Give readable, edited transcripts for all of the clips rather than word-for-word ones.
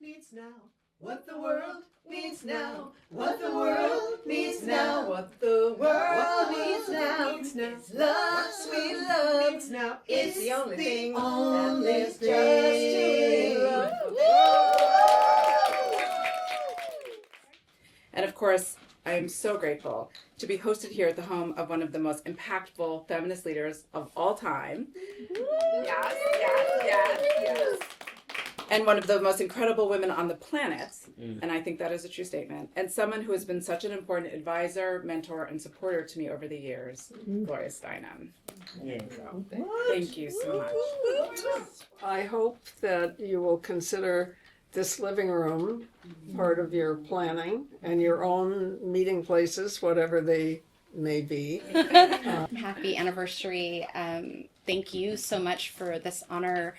needs now. What the world needs now. What the world needs now. What the world needs now. Love, sweet love needs now. It's the only thing on this day. And of course, I am so grateful to be hosted here at the home of one of the most impactful feminist leaders of all time. Yes. And one of the most incredible women on the planet, and I think that is a true statement, and someone who has been such an important advisor, mentor, and supporter to me over the years, Gloria Steinem. So, thank you so much. I hope that you will consider this living room part of your planning and your own meeting places, whatever they may be. Happy anniversary. Thank you so much for this honor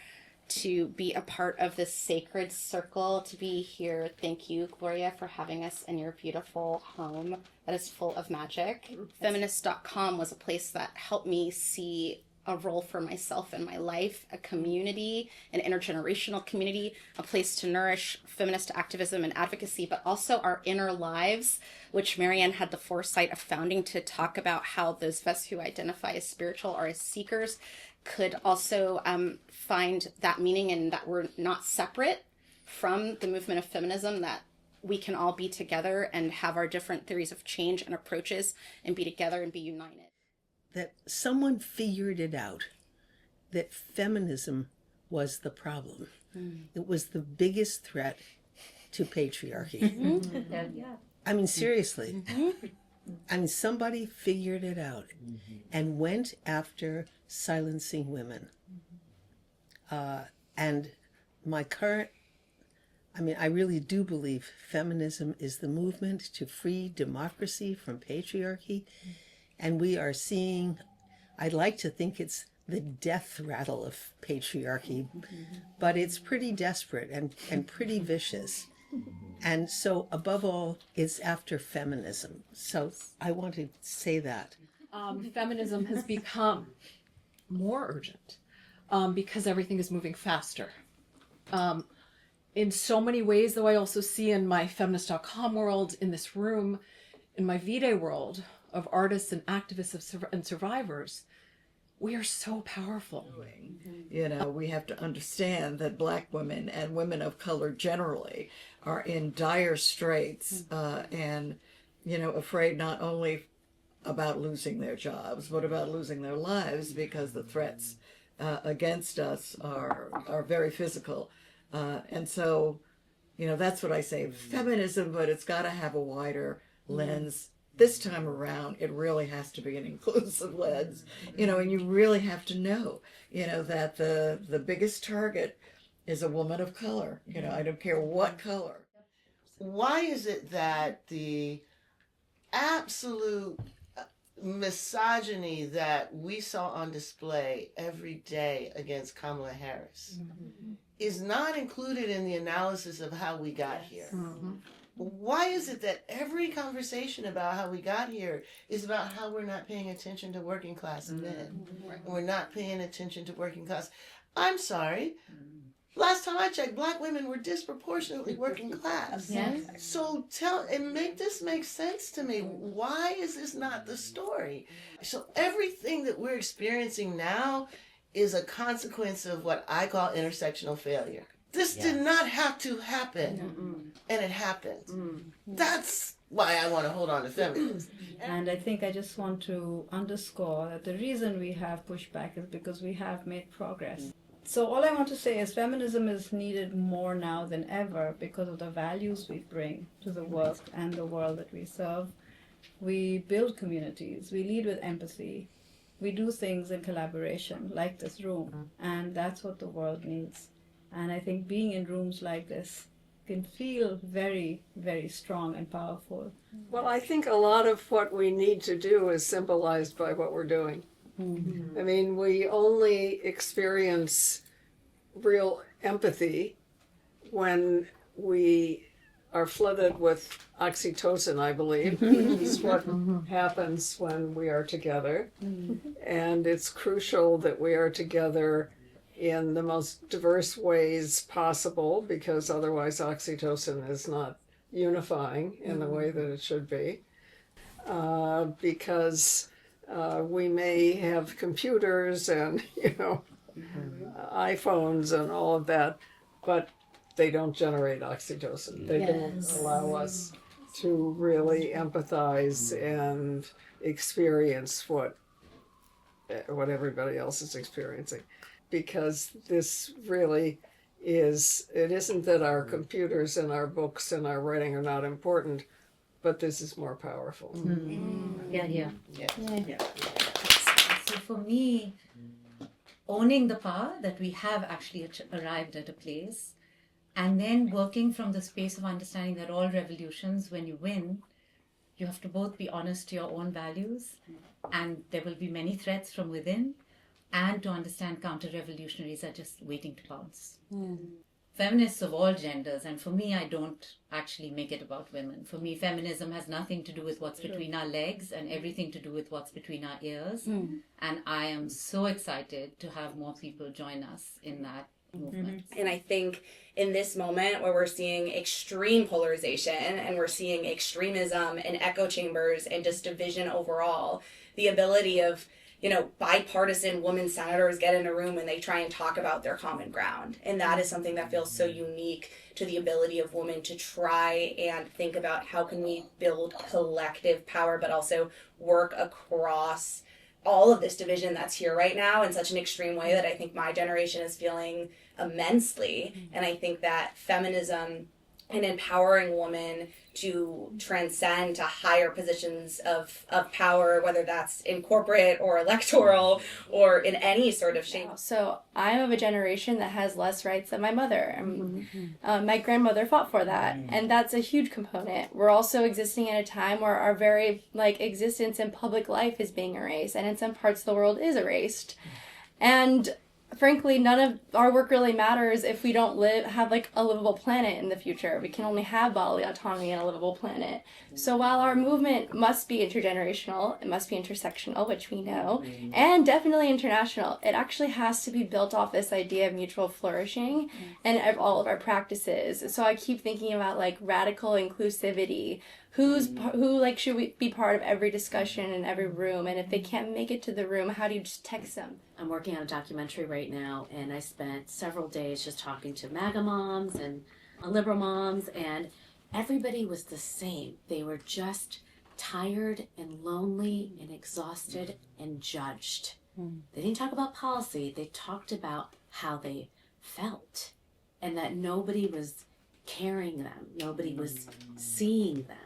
to be a part of this sacred circle, to be here. Thank you, Gloria, for having us in your beautiful home that is full of magic. Feminist.com was a place that helped me see a role for myself in my life, a community, an intergenerational community, a place to nourish feminist activism and advocacy, but also our inner lives, which Marianne had the foresight of founding to talk about how those of us who identify as spiritual or as seekers could also find that meaning and that we're not separate from the movement of feminism, that we can all be together and have our different theories of change and approaches and be together and be united. That someone figured it out, that feminism was the problem. It was the biggest threat to patriarchy. I mean, seriously. I mean, somebody figured it out and went after silencing women. And I really do believe feminism is the movement to free democracy from patriarchy. And we are seeing, I'd like to think it's the death rattle of patriarchy, but it's pretty desperate and pretty vicious. And so above all, it's after feminism. So I want to say that. Feminism has become more urgent because everything is moving faster. In so many ways, though, I also see in my Feminist.com world, in this room, in my V-Day world of artists and activists and survivors, we are so powerful. You know, we have to understand that Black women and women of color generally are in dire straits and, you know, afraid not only about losing their jobs, but about losing their lives because the threats against us are very physical. And so, you know, that's what I say, feminism, but it's got to have a wider lens. This time around, it really has to be an inclusive lens, you know, and you really have to know, you know, that the biggest target is a woman of color. You know, I don't care what color. Why is it that the absolute misogyny that we saw on display every day against Kamala Harris is not included in the analysis of how we got here? Why is it that every conversation about how we got here is about how we're not paying attention to working class men? We're not paying attention to working class. I'm sorry. Last time I checked, Black women were disproportionately working class. Yes. So make this make sense to me. Why is this not the story? So everything that we're experiencing now is a consequence of what I call intersectional failure. This did not have to happen, and it happened. That's why I want to hold on to feminism. And I think I just want to underscore that the reason we have pushback is because we have made progress. So all I want to say is feminism is needed more now than ever because of the values we bring to the work and the world that we serve. We build communities, we lead with empathy, we do things in collaboration like this room, and that's what the world needs. And I think being in rooms like this can feel very, very strong and powerful. Well, I think a lot of what we need to do is symbolized by what we're doing. I mean, we only experience real empathy when we are flooded with oxytocin, I believe. It's what happens when we are together. And it's crucial that we are together in the most diverse ways possible, because otherwise oxytocin is not unifying in the way that it should be. Because we may have computers and, iPhones and all of that, but they don't generate oxytocin. They don't allow us to really empathize and experience what everybody else is experiencing. Because this really it isn't that our computers and our books and our writing are not important, but this is more powerful. Yeah. So for me, owning the power that we have actually arrived at a place, and then working from the space of understanding that all revolutions, when you win, you have to both be honest to your own values, and there will be many threats from within, and to understand counter-revolutionaries are just waiting to pounce. Feminists of all genders, and for me, I don't actually make it about women. For me, feminism has nothing to do with what's between our legs and everything to do with what's between our ears. And I am so excited to have more people join us in that movement. And I think in this moment where we're seeing extreme polarization and we're seeing extremism and echo chambers and just division overall, the ability of bipartisan women senators get in a room and they try and talk about their common ground. And that is something that feels so unique to the ability of women to try and think about how can we build collective power, but also work across all of this division that's here right now in such an extreme way that I think my generation is feeling immensely. And I think that feminism and empowering women to transcend to higher positions of power, whether that's in corporate or electoral or in any sort of shape. So I'm of a generation that has less rights than my mother. My grandmother fought for that, and that's a huge component. We're also existing at a time where our very existence in public life is being erased, and in some parts of the world is erased. And frankly, none of our work really matters if we don't have a livable planet in the future. We can only have bodily autonomy and a livable planet. So while our movement must be intergenerational, it must be intersectional, which we know, and definitely international, it actually has to be built off this idea of mutual flourishing and all of our practices. So I keep thinking about radical inclusivity. Who should we be part of every discussion in every room? And if they can't make it to the room, how do you just text them? I'm working on a documentary right now, and I spent several days just talking to MAGA moms and liberal moms, and everybody was the same. They were just tired and lonely and exhausted and judged. They didn't talk about policy. They talked about how they felt, and that nobody was carrying them. Nobody was seeing them.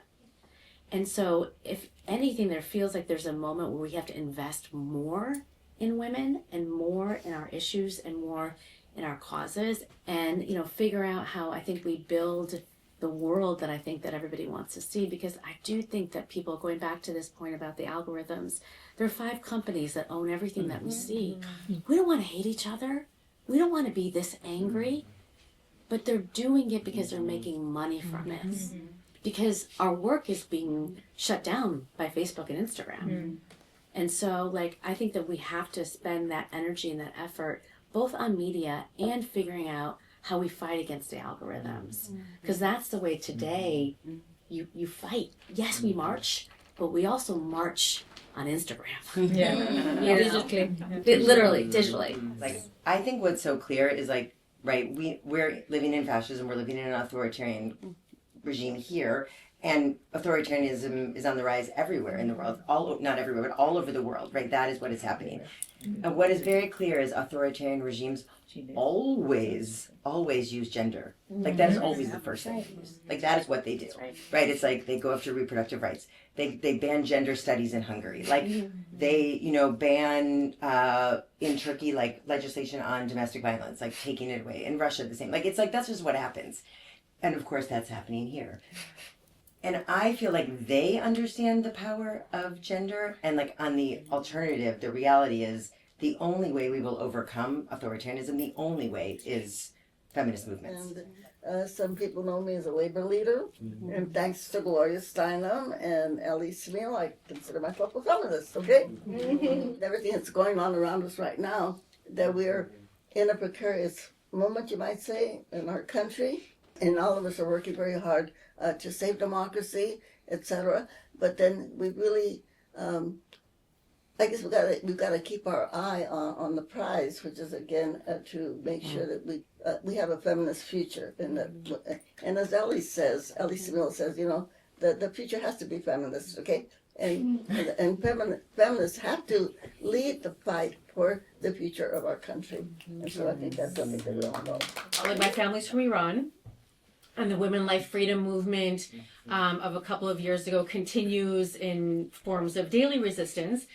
And so, if anything, there feels like there's a moment where we have to invest more in women and more in our issues and more in our causes, and figure out how I think we build the world that I think that everybody wants to see. Because I do think that people, going back to this point about the algorithms, there are 5 companies that own everything that we see. We don't want to hate each other. We don't want to be this angry, but they're doing it because they're making money from it. Because our work is being shut down by Facebook and Instagram. And so, I think that we have to spend that energy and that effort both on media and figuring out how we fight against the algorithms. Because that's the way today you fight. Yes, we march, but we also march on Instagram. Digitally. Literally, digitally. I think what's so clear is we're living in fascism, we're living in an authoritarian regime here, and authoritarianism is on the rise everywhere in the world, not everywhere, but all over the world, right? That is what is happening. And what is very clear is authoritarian regimes always use gender. That is always the first thing. That is what they do, right? It's they go after reproductive rights. They ban gender studies in Hungary. They, ban in Turkey, legislation on domestic violence, taking it away. In Russia, the same. That's just what happens. And of course, that's happening here. And I feel they understand the power of gender. And on the alternative, the reality is the only way we will overcome authoritarianism, the only way is feminist movements. And some people know me as a labor leader. And thanks to Gloria Steinem and Ellie Smil, I consider myself a feminist, okay? Everything that's going on around us right now, that we're in a precarious moment, you might say, in our country, and all of us are working very hard to save democracy, etc. But then we really, I guess we've got to keep our eye on the prize, which is again to make sure that we have a feminist future, and as Ellie Simil says, you know, the future has to be feminist, okay? And feminists have to lead the fight for the future of our country. And so I think that's something that we all know. Like, my family's from Iran, and the Women Life Freedom movement of a couple of years ago continues in forms of daily resistance,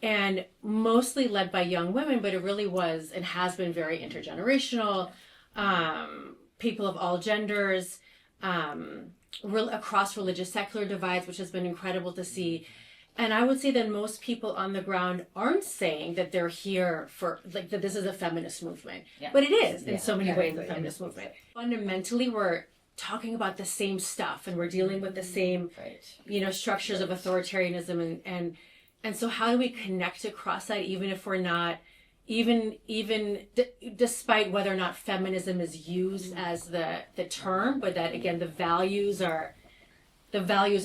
and mostly led by young women, but it really was and has been very intergenerational, people of all genders, across religious secular divides, which has been incredible to see. And I would say that most people on the ground aren't saying that they're here for, like, that this is a feminist movement. Yeah. But it is in so many ways a feminist movement. Fundamentally, we're talking about the same stuff, and we're dealing with the same, you know, structures of authoritarianism, and so how do we connect across that, even if we're not, despite whether or not feminism is used as the term, but that again the values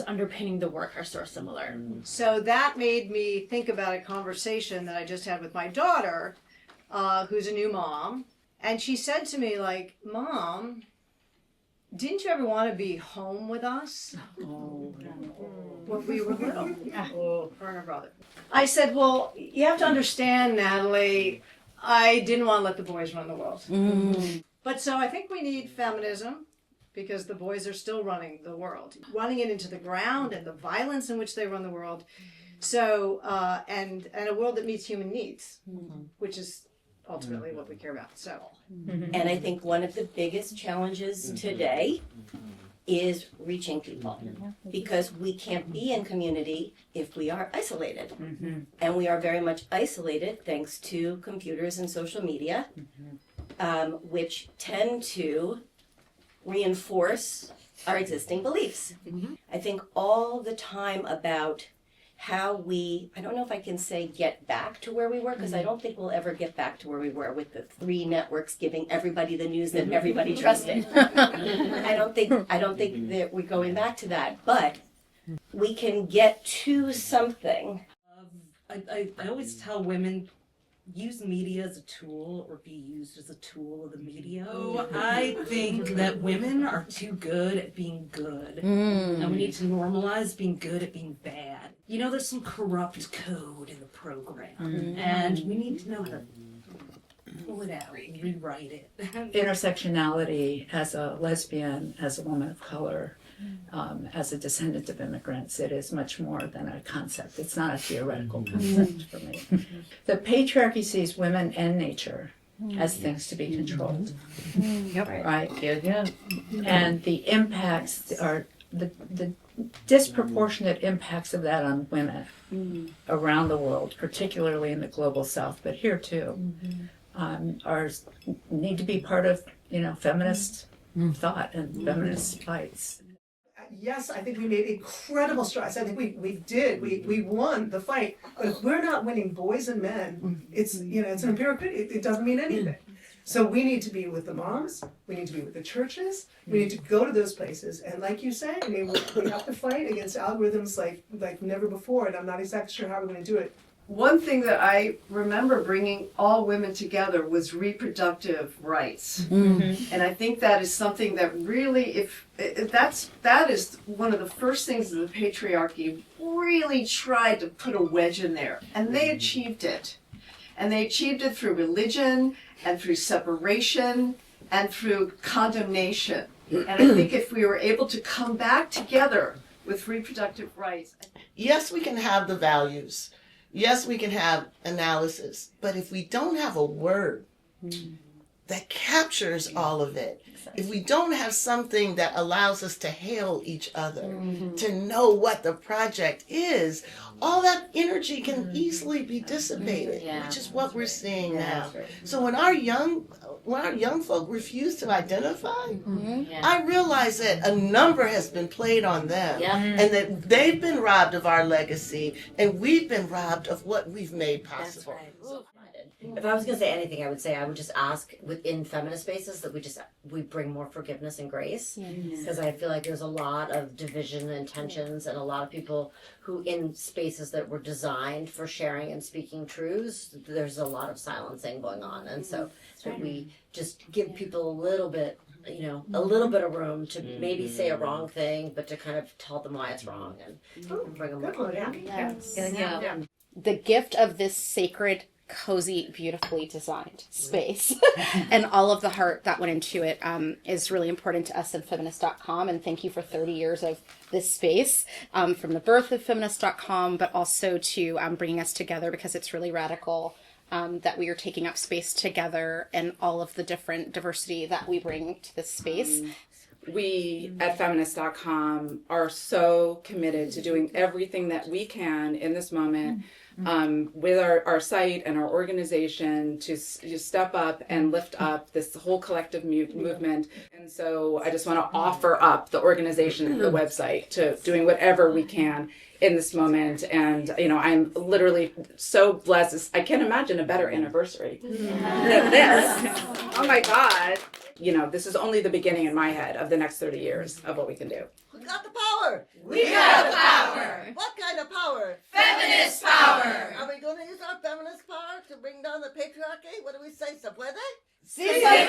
underpinning the work are so similar. So that made me think about a conversation that I just had with my daughter, who's a new mom, and she said to me, like, "Mom, didn't you ever want to be home with us?" When we were little. Her and her brother. I said, "Well, you have to understand, Natalie, I didn't want to let the boys run the world." But so I think we need feminism, because the boys are still running the world, running it into the ground, and the violence in which they run the world. So, and a world that meets human needs, which is ultimately what we care about. So, and I think one of the biggest challenges today is reaching people, because we can't be in community if we are isolated. And we are very much isolated thanks to computers and social media, which tend to reinforce our existing beliefs. I think all the time about how we, I don't know if I can say get back to where we were, because I don't think we'll ever get back to where we were with the 3 networks giving everybody the news that everybody trusted. I don't think that we're going back to that, but we can get to something. I always tell women, use media as a tool or be used as a tool of the media. Oh, I think that women are too good at being good. And we need to normalize being good at being bad. You know, there's some corrupt code in the program, and we need to know how to pull it out and rewrite it. Intersectionality as a lesbian, as a woman of color, as a descendant of immigrants, it is much more than a concept. It's not a theoretical concept for me. The patriarchy sees women and nature as things to be controlled. Right? Yeah. And the impacts are the disproportionate impacts of that on women around the world, particularly in the global south, but here too, need to be part of, you know, feminist thought and feminist fights. Yes, I think we made incredible strides. I think we won the fight. But if we're not winning boys and men, it's, you know, it's an empirical. It doesn't mean anything. So we need to be with the moms. We need to be with the churches. We need to go to those places. And like you say, I mean, we have to fight against algorithms like never before. And I'm not exactly sure how we're going to do it. One thing that I remember bringing all women together was reproductive rights. And I think that is something that really, that is one of the first things that the patriarchy really tried to put a wedge in there. And they achieved it. And they achieved it through religion and through separation and through condemnation. And I think if we were able to come back together with reproductive rights. Yes, we can have the values. Yes, we can have analysis, but if we don't have a word that captures all of it, if we don't have something that allows us to hail each other, to know what the project is, all that energy can easily be dissipated, which is what we're seeing now. So when our young folk refuse to identify, I realize that a number has been played on them, and that they've been robbed of our legacy, and we've been robbed of what we've made possible. If I was going to say anything, I would say I would just ask within feminist spaces that we bring more forgiveness and grace, because I feel like there's a lot of division and tensions, and a lot of people who in spaces that were designed for sharing and speaking truths, there's a lot of silencing going on, and so that we just give people a little bit of room to maybe say a wrong thing, but to kind of tell them why it's wrong and bring them along. Yeah. The gift of this sacred, cozy, beautifully designed space and all of the heart that went into it is really important to us in Feminist.com. And thank you for 30 years of this space, from the birth of Feminist.com, but also to bringing us together, because it's really radical that we are taking up space together and all of the different diversity that we bring to this space. We at Feminist.com are so committed to doing everything that we can in this moment with our site and our organization to step up and lift up this whole collective movement. And so I just want to offer up the organization and the website to doing whatever we can in this moment. And, I'm literally so blessed. I can't imagine a better anniversary than this. Oh my God. This is only the beginning in my head of the next 30 years of what we can do. We got the power. We have the power. What kind of power? Feminist power. Are we going to use our feminist power to bring down the patriarchy? What do we say? ¿Se puede? Sí se puede.